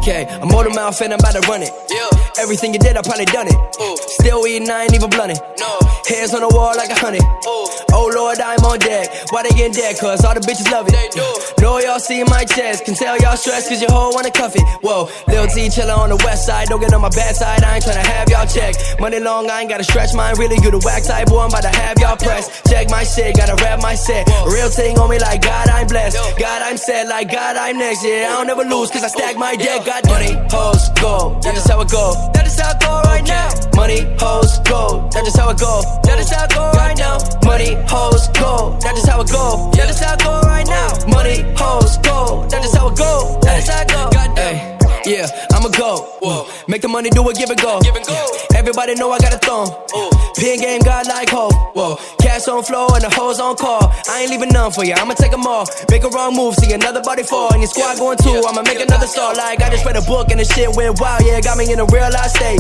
Okay, I'm older mouth and I'm about to run it. Everything you did, I probably done it. Still eating, I ain't even blunted. Hands on the wall like 100. Oh Lord, I'm on deck. Why they getting dead? Cause all the bitches love it. Know y'all see my chest. Can tell y'all stressed cause your hoe wanna cuff it. Whoa, Lil T chillin' on the west side. Don't get on my bad side, I ain't tryna have y'all check. Money long, I ain't gotta stretch mine. Really, you the whack type, boy, I'm about to have y'all press. Check my shit, gotta rap my set. Real thing on me like God, I'm blessed. God, I'm set like God, I'm next. Yeah, I don't ever lose cause I stack my deck. Got money, hoes, gold. That's just how it go. That is how it go right now. Money, hoes, gold. That's just how it go. That is how it go right now. Money, hoes, gold. That is how it go. That is how it go right now. Money, hoes, gold. That is how it go. That is how it go. Goddamn. Yeah, I'ma go. Make the money, do it, give it go. Everybody know I got a thumb. Pin game, God like ho. Cash on flow and the hoes on call. I ain't leaving none for ya, I'ma take them all. Make a wrong move, see another body fall. And your squad going too, I'ma make another star. Like I just read a book and the shit went wild. Yeah, got me in a real life state.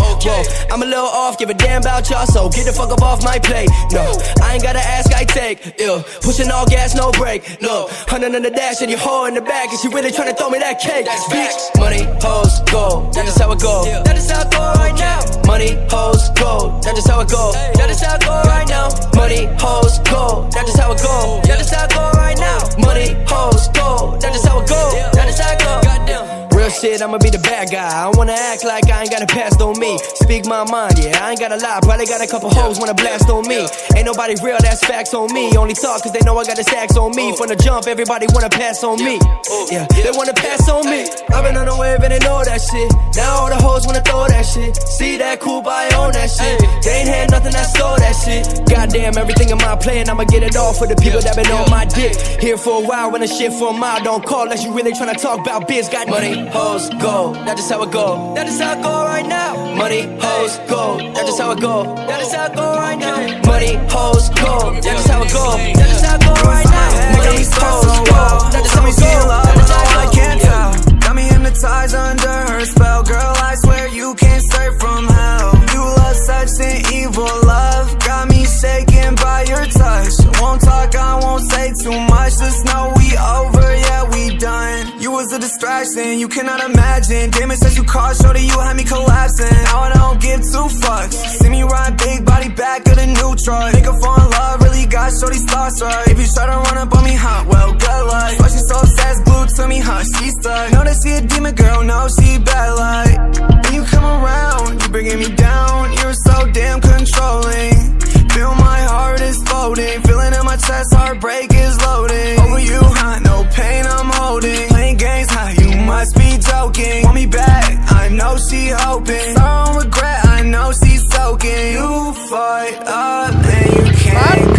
I'm a little off, give a damn about y'all. So get the fuck up off my plate. No, I ain't gotta ask, I take. Pushing all gas, no break. Look, 100 on the dash and your hoe in the back. And she really tryna throw me that cake. Bitch, money, hoes, gold. That is how it go. That is how it go right now. Money, hoes, gold. That is how it go. That is how it go right now. Money, hoes, gold. That is how it go. That is how it go right now. Money, hoes, gold. That is how it go. That is how it go. Goddamn. Real shit, I'ma be the bad guy. I don't wanna act like I ain't got a past on me. Speak my mind, yeah, I ain't gotta lie. Probably got a couple hoes wanna blast on me. Ain't nobody real, that's facts on me. Only talk cause they know I got the stacks on me. From the jump, everybody wanna pass on me. Yeah, they wanna pass on me. I've been on the wave and they know that shit. Now all the hoes wanna throw that shit. See that coupe, I own that shit. They ain't had nothing, I stole that shit. Goddamn, everything in my plan, I'ma get it all for the people that been on my dick. Here for a while, when the shit for a mile. Don't call unless you really tryna talk about biz. Got money, hoes, gold. That is how it go. That is how it go right now. Money, hoes, gold. That is how it go. That is how it go right now. Money, hoes, gold. That is how it go. That is how it go right now. Money, hoes, gold. That is how it go. That is how it go. I can't tell. Got me hypnotized under her spell. Girl, I swear you can't stray from hell. You love such an evil love. Got me shaken by your touch. Won't talk, I won't say too much. Just know we over, yeah, we done. You was a distraction, you cannot imagine. Damage that you caused, shorty, you had me collapsing. Now I don't give two fucks. See me ride big body back of the new truck. Make her fall in love, really got shorty starstruck. If you try to run up on me, huh, well, good luck. But she so obsessed, glued to me, huh, she stuck. Know that she a demon girl, no, she bad like. When you come around, you bringing me down. You're so damn controlling. Feel my heart exploding. Feeling in my chest, heartbreak is loading. Over you, huh, no pain I'm holding. Playing games, huh, you must be joking. Want me back, I know she hoping. Sorrow and regret, I know she's soaking. You fight up and you can't